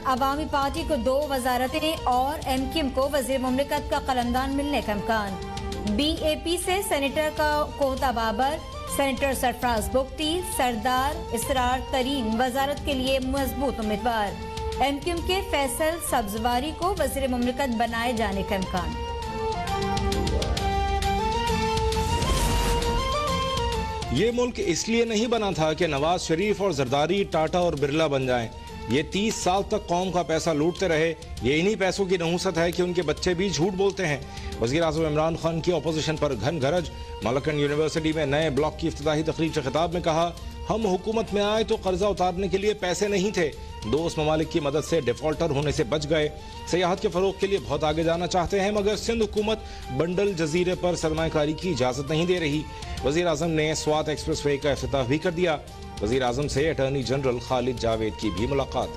अवामी party को 2 वजारतें और MQM को वजीर मुमलिकत का कलमदान मिलने का इम्कान। BAP से सेनेटर कोहता बाबर, सेनेटर सरफराज बुगटी, सरदार इसरार तरीन वजारत के लिए मजबूत उम्मीदवार। MQM के फैसल सब्जवारी को वजीर मुमलिकत बनाए जाने का इम्कान। ये मुल्क इसलिए नहीं बना था कि नवाज शरीफ और जरदारी, टाटा और बिरला बन जाएं। ये 30 साल तक कौम का पैसा लूटते रहे। ये इन्हीं पैसों की नहुसत है कि उनके बच्चे भी झूठ बोलते हैं। वज़ीर आज़म इमरान खान की अपोजिशन पर घन गरज। मलकन यूनिवर्सिटी में नए ब्लॉक की इफ्तिताही तकरीर के खिताब में कहा, हम हुकूमत में आए तो कर्जा उतारने के लिए पैसे नहीं थे, दोस्त ममालिक की मदद से डिफॉल्टर होने से बच गए। सियाहत के फरोग के लिए बहुत आगे जाना चाहते हैं, मगर सिंध हुकूमत बंडल जजीरे पर सरमायाकारी की इजाजत नहीं दे रही। वज़ीर आज़म ने स्वात एक्सप्रेस वे का इफ्तिताह भी कर दिया। वज़ीर आज़म से अटॉर्नी जनरल खालिद जावेद की भी मुलाकात।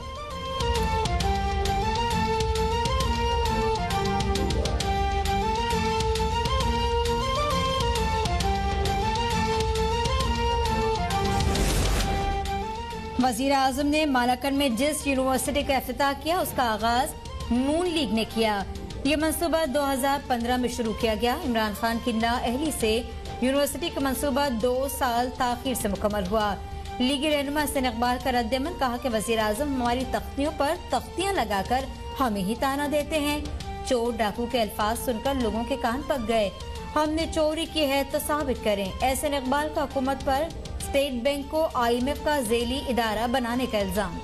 वज़ीर आज़म ने मालाकन में जिस यूनिवर्सिटी का इफ्तिताह किया उसका आगाज नून लीग ने किया। ये मंसूबा 2015 में शुरू किया गया। इमरान खान की नाअहली से यूनिवर्सिटी का मंसूबा 2 साल ताखीर से मुकम्मल हुआ। लीगी रहनुमा हसन इकबाल का रद्द-ए-अमल, कहा कि वज़ीर आज़म हमारी तख्तियों पर तख्तियां लगाकर हमें ही ताना देते हैं। चोर डाकू के अल्फाज सुनकर लोगों के कान पक गए। हमने चोरी की है तो साबित करें। हसन इकबाल का हुकूमत पर स्टेट बैंक को IMF का झेली इदारा बनाने का इल्जाम।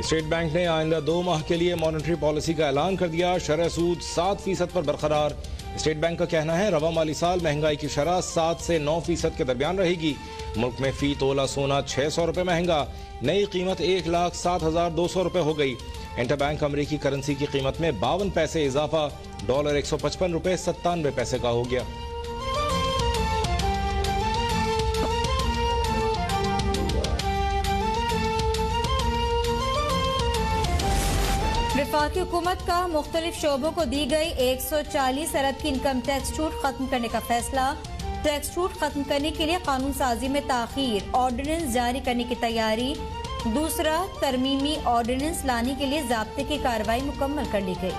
स्टेट बैंक ने आइंदा 2 माह के लिए मॉनेटरी पॉलिसी का ऐलान कर दिया। शरह सूद 7% पर बरकरार। स्टेट बैंक का कहना है, रवा माली साल महंगाई की शरह 7 से 9% के दरमियान रहेगी। मुल्क में फी तोला सोना 600 रुपए महंगा। नई कीमत 1,07,200 रुपए हो गई। इंटरबैंक अमरीकी करेंसी की कीमत में 52 पैसे इजाफा। डॉलर 155 रुपए 97 पैसे का हो गया। वफाकी हुकूमत का मुख्तलिफ शोबों को दी गई 140 अरब की इनकम टैक्स छूट खत्म करने का फैसला। टैक्स छूट खत्म करने के लिए कानून साजी में ताखीर, ऑर्डिनेंस जारी करने की तैयारी। दूसरा तरमीमी ऑर्डिनेंस लाने के लिए ज़ाब्ते की कार्रवाई मुकम्मल कर ली गई।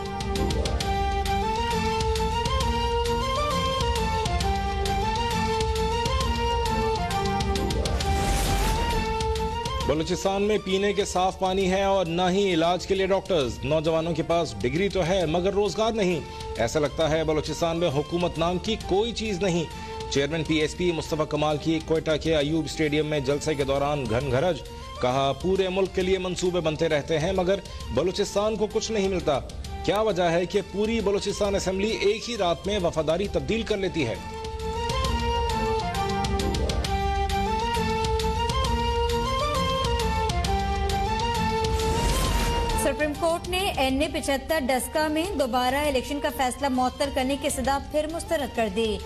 बलूचिस्तान में पीने के साफ पानी है और न ही इलाज के लिए डॉक्टर्स। नौजवानों के पास डिग्री तो है मगर रोजगार नहीं। ऐसा लगता है बलूचिस्तान में हुकूमत नाम की कोई चीज नहीं। चेयरमैन PSP मुस्तफा कमाल की क्वेटा के अयूब स्टेडियम में जलसे के दौरान घन घरज। कहा, पूरे मुल्क के लिए मंसूबे बनते रहते हैं मगर बलूचिस्तान को कुछ नहीं मिलता। क्या वजह है कि पूरी बलूचिस्तान असेंबली एक ही रात में वफादारी तब्दील कर लेती है। सुप्रीम कोर्ट ने NA 75 डस्का में दोबारा इलेक्शन का फैसला मुअत्तल करने की सदा फिर मुस्तरद कर दी।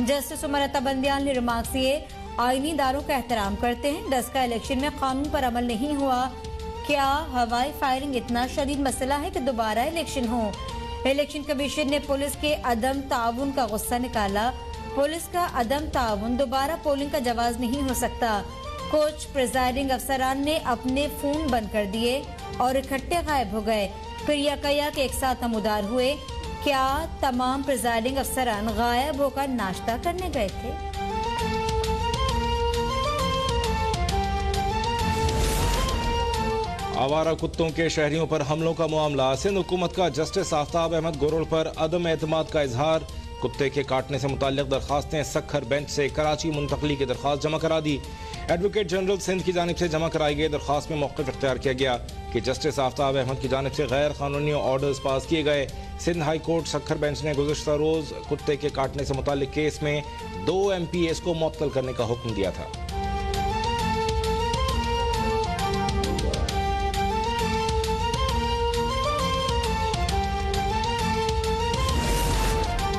जस्टिस उमर अता बंदियाल ने रिमार्क्स दिए, आईनी दारों का एहतराम करते हैं। डस्का इलेक्शन में कानून पर अमल नहीं हुआ। क्या हवाई फायरिंग इतना शदीद मसला है कि दोबारा इलेक्शन हो? इलेक्शन कमीशन ने पुलिस के अदम ताउन का गुस्सा निकाला। पुलिस का अदम ताउन दोबारा पोलिंग का जवाज नहीं हो सकता। कुछ प्रिजाइडिंग अफसरान ने अपने फोन बंद कर दिए और इकट्ठे गायब हो गए। फिर यकाया के एक साथ नमूदार हुए। क्या तमाम प्रिजाइडिंग अफसरान गायब होकर नाश्ता करने गए थे? आवारा कुत्तों के शहरियों पर हमलों का मामला। सिंध हुकूमत का जस्टिस आफ्ताब अहमद गोरल पर अदम एतमाद का इजहार। कुत्ते के काटने से मुताल्लिक दरखास्तें सखर बेंच से कराची मुंतकली की दरखास्त जमा करा दी। एडवोकेट जनरल सिंध की जानिब से जमा कराई गई दरखास्त में मौक़िफ़ इख्तियार किया गया कि जस्टिस आफ्ताब अहमद की जानिब से गैर कानूनी ऑर्डर्स पास किए गए। Sindh high court Sukkur bench ने गुज़श्ता रोज़ कुत्ते के काटने से मुताल्लिक केस में 2 MPs को मुअत्तल करने का हुक्म दिया था।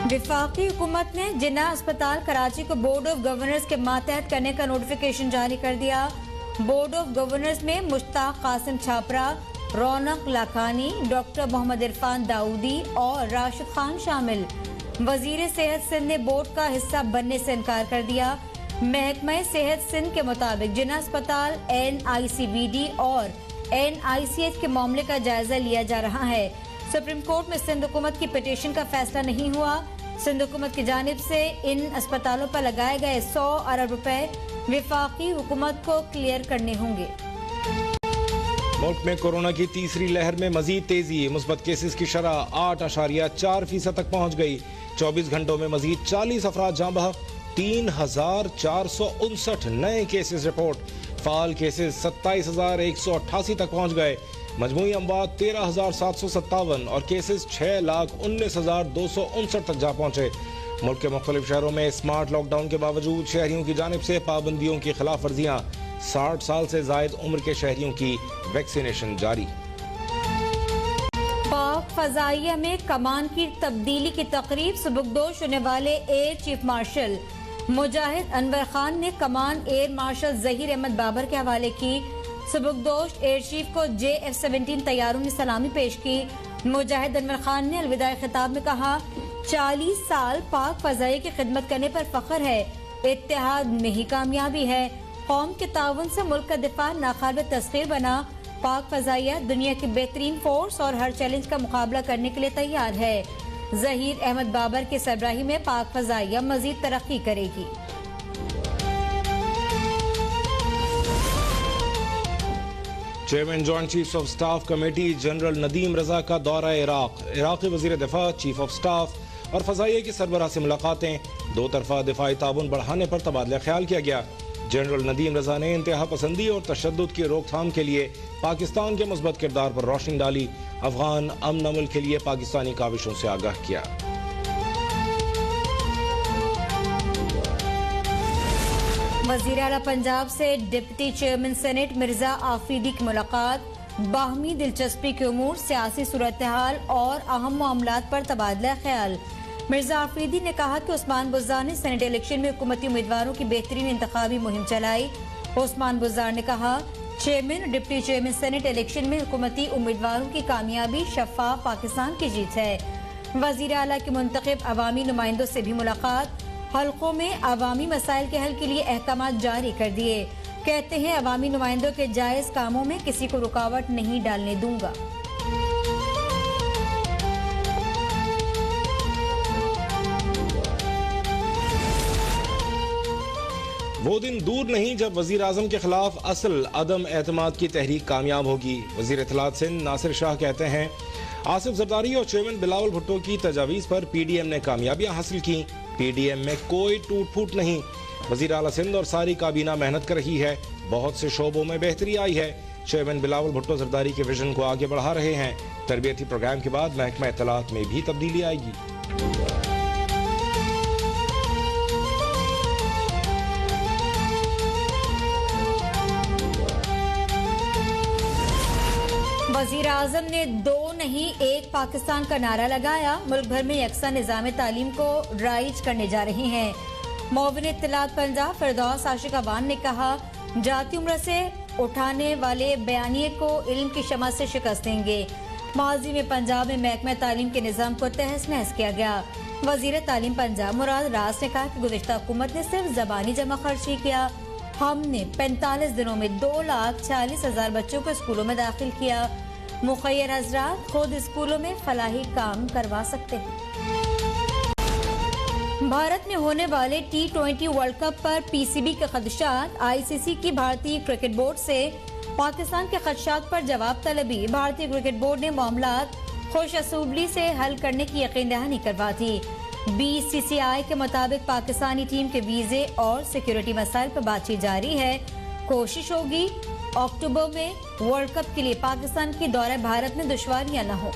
वफाकी हुकूमत ने जिन्ना अस्पताल कराची को बोर्ड ऑफ गवर्नर्स के मातहत करने का नोटिफिकेशन जारी कर दिया। बोर्ड ऑफ गवर्नर्स में मुश्ताक कासिम छापरा, रौनक लाखानी, डॉक्टर मोहम्मद इरफान दाऊदी और राशिद खान शामिल। वजीर सेहत सिंध ने बोर्ड का हिस्सा बनने से इनकार कर दिया। महकमा सेहत सिंध के मुताबिक जिला अस्पताल NICVD और NICH के मामले का जायजा लिया जा रहा है। सुप्रीम कोर्ट में सिंध हुकूमत की पिटीशन का फैसला नहीं हुआ। सिंध हुकूमत की जानिब से इन अस्पतालों पर लगाए गए 100 अरब रुपए विफाकी हुकूमत को क्लियर करने होंगे। मुल्क में कोरोना की तीसरी लहर में मजीद तेजी, मुस्बत केसेस की शरह 8.4% तक पहुंच गई। 24 घंटों में मजीद 40 अफराद जाँ बहक, 3,459 नए केसेस रिपोर्ट। फाल केसेस 27,188 तक पहुंच गए। मजमूई अमवात 13,757 और केसेस 6,19,259 तक जा पहुंचे। मुल्क के मुख्तलिफ शहरों में स्मार्ट लॉकडाउन के बावजूद शहरियों की जानिब से पाबंदियों की खिलाफ वर्जियां। 60 साल से जायद उम्र के शहरियों की वैक्सीनेशन जारी। पाक फजाइया में कमान की तब्दीली की तकरीब सुबुकदोश होने वाले एयर चीफ मार्शल मुजाहिद अनवर खान ने कमान एयर मार्शल जहीर अहमद बाबर के हवाले की। सुबुकदोश एयर चीफ को JF-17 तैयारों ने सलामी पेश की। मुजाहिद अनवर खान ने अलविदाई खिताब में कहा, 40 साल पाक फजाइया की खिदमत करने पर फख्र है। इत्तेहाद में ही कामयाबी है। कौम के ताउन से मुल्क का दिफा नाकाबिल तस्खीर बना। पाक फजाइया दुनिया की बेहतरीन फोर्स और हर चैलेंज का मुकाबला करने के लिए तैयार है। जहीर अहमद बाबर के सरबराही में पाक फजाइया मजीद तरक्की करेगी। Chairman joint chief of staff committee general Nadeem Raza का दौरा इराक़ी वज़ीर दिफा, चीफ ऑफ स्टाफ और फजाइया की सरबराह से मुलाकातें। दो तरफा दिफाई ताउन बढ़ाने पर तबादला ख्याल किया गया। जनरल नदीम रजा ने इंतहा पसंदी और तशद्दुद की रोकथाम के लिए पाकिस्तान के मुस्बत किरदार पर रोशनी डाली। अफगान अमन अमल के लिए पाकिस्तानी काविशों से आगाह किया। वज़ीर आला पंजाब से deputy chairman senate Mirza Afridi की मुलाकात। बाहमी दिलचस्पी के उमूर, सियासी सूरत हाल और अहम मामलात पर तबादला ख्याल। मिर्जा आफरीदी ने कहा कि उस्मान बुज़्ज़ार ने सेनेट इलेक्शन में हुकूमती उम्मीदवारों की बेहतरीन इंतखाबी मुहिम चलाई। उस्मान बुज़्ज़ार ने कहा, चेयरमैन और डिप्टी चेयरमैन सेनेट इलेक्शन में हुकूमती उम्मीदवारों की कामयाबी शफ़ाफ पाकिस्तान की जीत है। वज़ीर आला के मुंतखब अवामी नुमाइंदों से भी मुलाकात। हल्कों में अवामी मसाइल के हल के लिए अहकाम जारी कर दिए। कहते हैं, अवामी नुमाइंदों के जायज कामों में किसी को रुकावट नहीं डालने दूंगा। वो दिन दूर नहीं जब वजीर आजम के खिलाफ असल अदम एतमाद की तहरीक कामयाब होगी। वजीर इत्तलात सिंध नासिर शाह कहते हैं, आसिफ जरदारी और चेयरमैन बिलावल भुट्टो की तजावीज़ पर PDM ने कामयाबियां हासिल की। PDM में कोई टूट फूट नहीं। वजीर आला सिंध और सारी काबीना मेहनत कर रही है। बहुत से शोबों में बेहतरी आई है। चेयरमैन बिलावल भुट्टो जरदारी के विजन को आगे बढ़ा रहे हैं। तरबियती प्रोग्राम के बाद महकमा इत्तलात में भी तब्दीली आएगी। वज़ीर आज़म ने 2 नहीं 1 पाकिस्तान का नारा लगाया। मुल्क भर में यकसा निज़ाम तालीम को राइज करने जा रहे हैं। मुआविन इत्तलात पंजाब फिरदौस आशिक अवान ने कहा, जाती उम्र से उठाने वाले बयानिए को इल्म की शमा से शिकस्त देंगे। माजी में पंजाब में महकमा तालीम के निज़ाम को तहस नहस किया गया। वज़ीर तालीम पंजाब मुराद रास ने कहा कि गुज़िश्ता हुकूमत ने सिर्फ ज़बानी जमा खर्च ही किया। हमने 45 दिनों में 2,40,000 बच्चों को स्कूलों में दाखिल किया। मुखय्यर हज़रात खुद स्कूलों में फलाही काम करवा सकते हैं। भारत में होने वाले T20 वर्ल्ड कप पर PCB के खदशात। ICC की भारतीय क्रिकेट बोर्ड से पाकिस्तान के खदशात पर जवाब तलबी। भारतीय क्रिकेट बोर्ड ने मामलात खुश असूबली से हल करने की यकीन दहानी करवा थी। BCCI के मुताबिक पाकिस्तानी टीम के वीजे और सिक्योरिटी मसाइल पर बातचीत जारी है। कोशिश होगी अक्टूबर में वर्ल्ड कप के लिए पाकिस्तान की दौरे भारत में दुश्वारियां न हो।